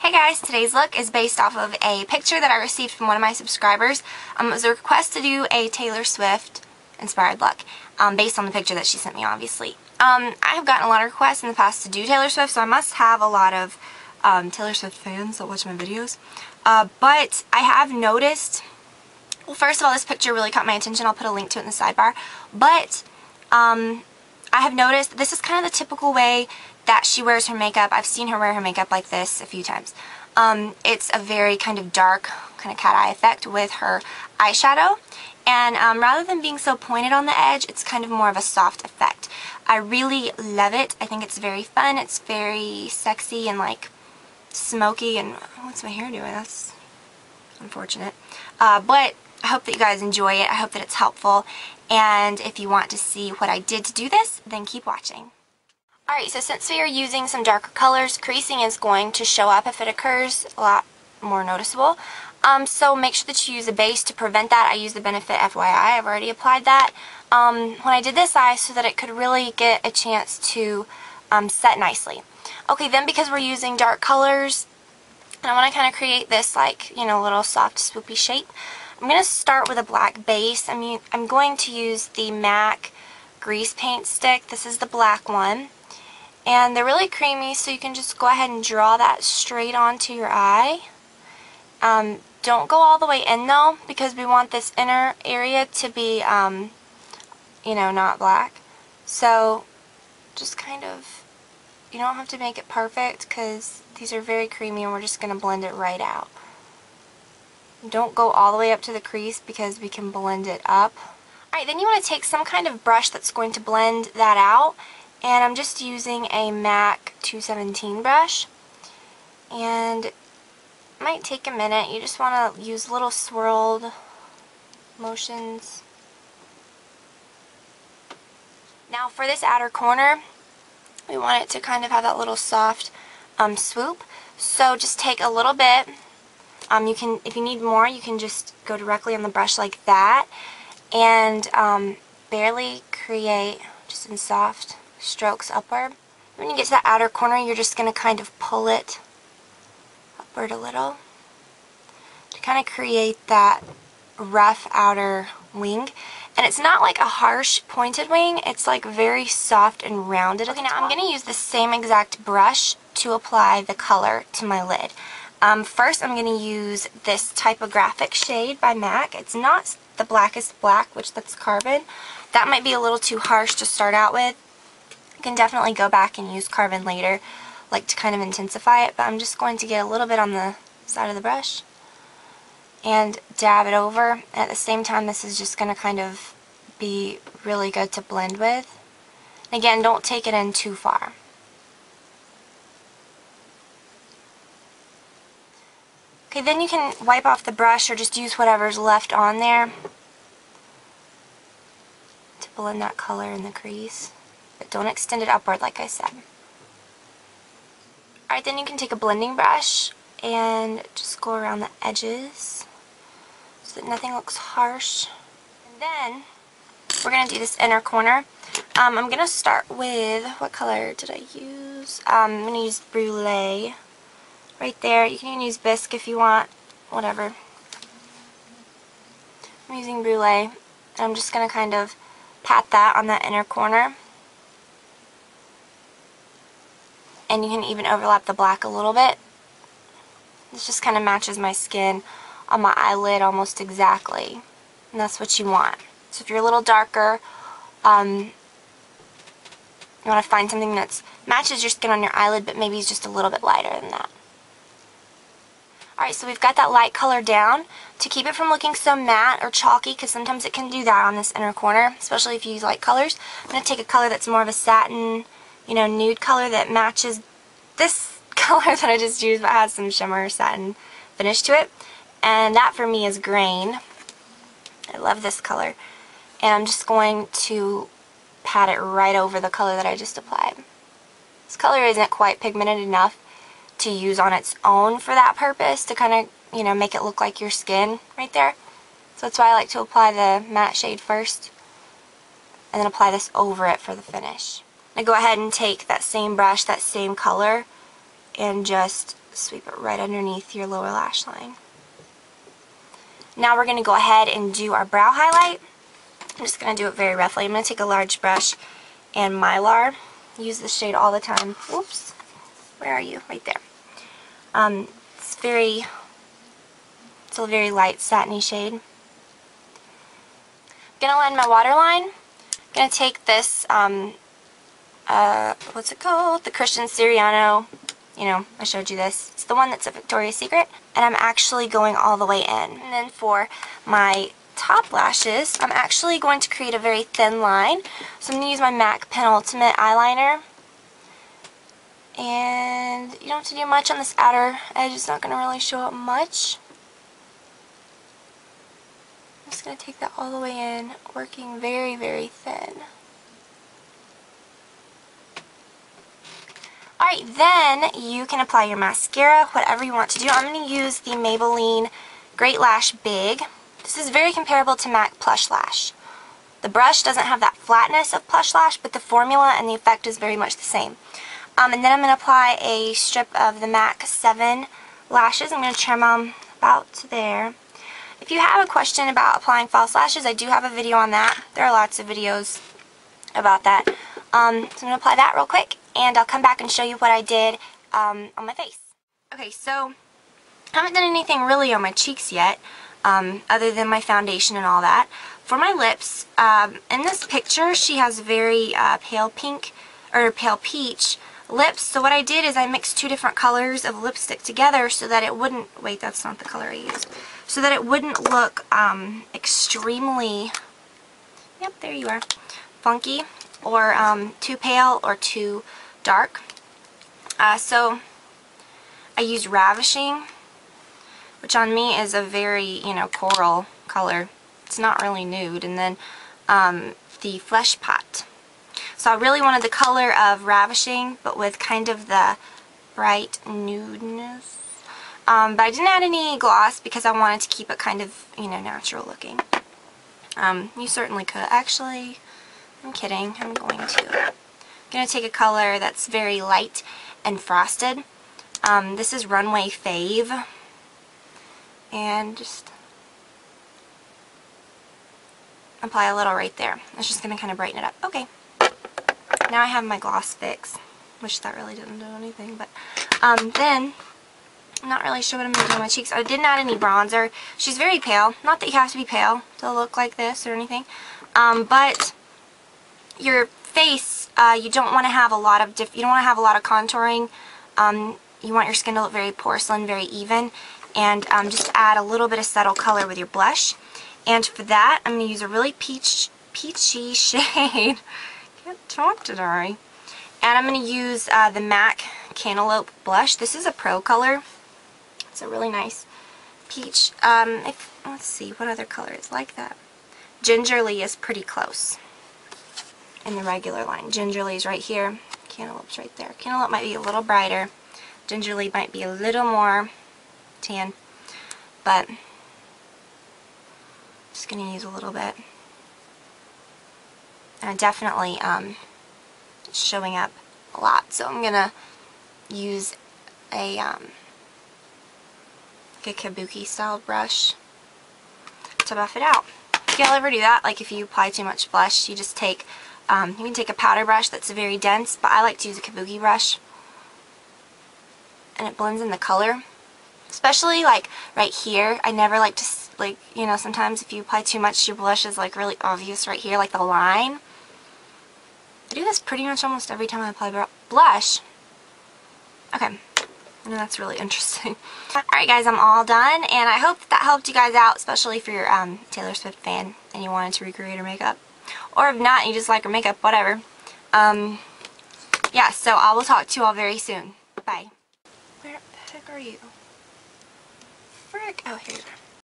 Hey guys, today's look is based off of a picture that I received from one of my subscribers. It was a request to do a Taylor Swift inspired look, based on the picture that she sent me, obviously. I have gotten a lot of requests in the past to do Taylor Swift, so I must have a lot of Taylor Swift fans that watch my videos. But I have noticed, well, first of all, this picture really caught my attention. I'll put a link to it in the sidebar. But I have noticed this is kind of the typical way that she wears her makeup. I've seen her wear her makeup like this a few times. It's a very kind of dark, kind of cat eye effect with her eyeshadow. And rather than being so pointed on the edge, it's kind of more of a soft effect. I really love it. I think it's very fun. It's very sexy and like smoky. And what's my hair doing? That's unfortunate. But I hope that you guys enjoy it. I hope that it's helpful. And if you want to see what I did to do this, then keep watching. Alright, so since we are using some darker colors, creasing is going to show up if it occurs, a lot more noticeable. So make sure that you use a base to prevent that. I used the Benefit FYI. I've already applied that when I did this eye so that it could really get a chance to set nicely. Okay, then because we're using dark colors, and I want to kind of create this like, you know, little soft swoopy shape, I'm going to start with a black base. I'm going to use the MAC grease paint stick. This is the black one. And they're really creamy, so you can just go ahead and draw that straight onto your eye. Don't go all the way in though, because we want this inner area to be, you know, not black. So just kind of, you don't have to make it perfect because these are very creamy and we're just going to blend it right out. Don't go all the way up to the crease because we can blend it up. Alright, then you want to take some kind of brush that's going to blend that out. And I'm just using a MAC 217 brush. And it might take a minute. You just want to use little swirled motions. Now for this outer corner, we want it to kind of have that little soft swoop. So just take a little bit. You can, if you need more, you can just go directly on the brush like that. And barely create, just in soft strokes upward. When you get to that outer corner, you're just going to kind of pull it upward a little to kind of create that rough outer wing. And it's not like a harsh pointed wing, it's like very soft and rounded. Okay, now I'm going to use the same exact brush to apply the color to my lid. First I'm going to use this typographic shade by MAC. It's not the blackest black, which that's carbon. That might be a little too harsh to start out with. You can definitely go back and use carbon later, like to kind of intensify it, but I'm just going to get a little bit on the side of the brush and dab it over. At the same time, this is just going to kind of be really good to blend with. Again, don't take it in too far. Okay, then you can wipe off the brush or just use whatever's left on there to blend that color in the crease. But don't extend it upward like I said. Alright, then you can take a blending brush and just go around the edges so that nothing looks harsh. And then we're going to do this inner corner. I'm going to start with, what color did I use? I'm going to use Brulee right there. You can even use Bisque if you want, whatever. I'm using Brulee, and I'm just going to kind of pat that on that inner corner. And you can even overlap the black a little bit. This just kind of matches my skin on my eyelid almost exactly. And that's what you want. So if you're a little darker, you want to find something that matches your skin on your eyelid, but maybe is just a little bit lighter than that. Alright, so we've got that light color down. To keep it from looking so matte or chalky, because sometimes it can do that on this inner corner, especially if you use light colors, I'm going to take a color that's more of a satin, you know, nude color that matches this color that I just used but has some shimmer satin finish to it. And that for me is Grain. I love this color. And I'm just going to pat it right over the color that I just applied. This color isn't quite pigmented enough to use on its own for that purpose, to kind of, you know, make it look like your skin right there. So that's why I like to apply the matte shade first and then apply this over it for the finish. Now go ahead and take that same brush, that same color, and just sweep it right underneath your lower lash line. Now we're going to go ahead and do our brow highlight. I'm just going to do it very roughly. I'm going to take a large brush and Mylar. Use this shade all the time. Oops. Where are you? Right there. It's a very light satiny shade. I'm going to line my waterline. I'm going to take this, what's it called? The Christian Siriano. You know, I showed you this. It's the one that's a Victoria's Secret. And I'm actually going all the way in. And then for my top lashes, I'm actually going to create a very thin line. So I'm going to use my MAC Penultimate eyeliner. And you don't have to do much on this outer edge. It's not going to really show up much. I'm just going to take that all the way in, working very, very thin. Alright, then you can apply your mascara, whatever you want to do. I'm going to use the Maybelline Great Lash Big. This is very comparable to MAC Plush Lash. The brush doesn't have that flatness of Plush Lash, but the formula and the effect is very much the same. And then I'm going to apply a strip of the MAC 7 lashes. I'm going to trim them about to there. If you have a question about applying false lashes, I do have a video on that. There are lots of videos about that. So I'm going to apply that real quick, and I'll come back and show you what I did on my face. Okay, so I haven't done anything really on my cheeks yet, other than my foundation and all that. For my lips, in this picture, she has very pale pink, or pale peach lips. So what I did is I mixed two different colors of lipstick together so that it wouldn't, wait, that's not the color I used, so that it wouldn't look extremely, yep, there you are, funky, or too pale or too dark. So I used Ravishing, which on me is a very, you know, coral color. It's not really nude. And then the Flesh Pot. So I really wanted the color of Ravishing, but with kind of the bright nudeness. But I didn't add any gloss because I wanted to keep it kind of, you know, natural looking. You certainly could. Actually, I'm kidding. I'm going to take a color that's very light and frosted. This is Runway Fave. And just apply a little right there. It's just going to kind of brighten it up. Okay. Now I have my gloss fix. Wish that really didn't do anything. But then, I'm not really sure what I'm going to do on my cheeks. I didn't add any bronzer. She's very pale. Not that you have to be pale to look like this or anything. But your face, you don't want to have a lot of contouring. You want your skin to look very porcelain, very even. And just add a little bit of subtle color with your blush. And for that, I'm going to use a really peachy shade. Can't talk today. And I'm going to use the MAC Cantaloupe blush. This is a pro color. It's a really nice peach. Let's see, what other color is like that? Gingerly is pretty close in the regular line. Gingerly is right here. Cantaloupe's right there. Cantaloupe might be a little brighter. Gingerly might be a little more tan. But just going to use a little bit. And definitely it's showing up a lot. So I'm going to use a kabuki style brush to buff it out. If y'all ever do that, like if you apply too much blush, you just take, you can take a powder brush that's very dense, but I like to use a kabuki brush. And it blends in the color. Especially like right here, I never like to, like, you know, sometimes if you apply too much, your blush is like really obvious right here, like the line. I do this pretty much almost every time I apply blush. Okay, and that's really interesting. Alright guys, I'm all done, and I hope that helped you guys out, especially if you're Taylor Swift fan and you wanted to recreate her makeup. Or if not, you just like her makeup, whatever. Yeah, so I will talk to you all very soon. Bye. Where the heck are you? Frick. Oh, here you are.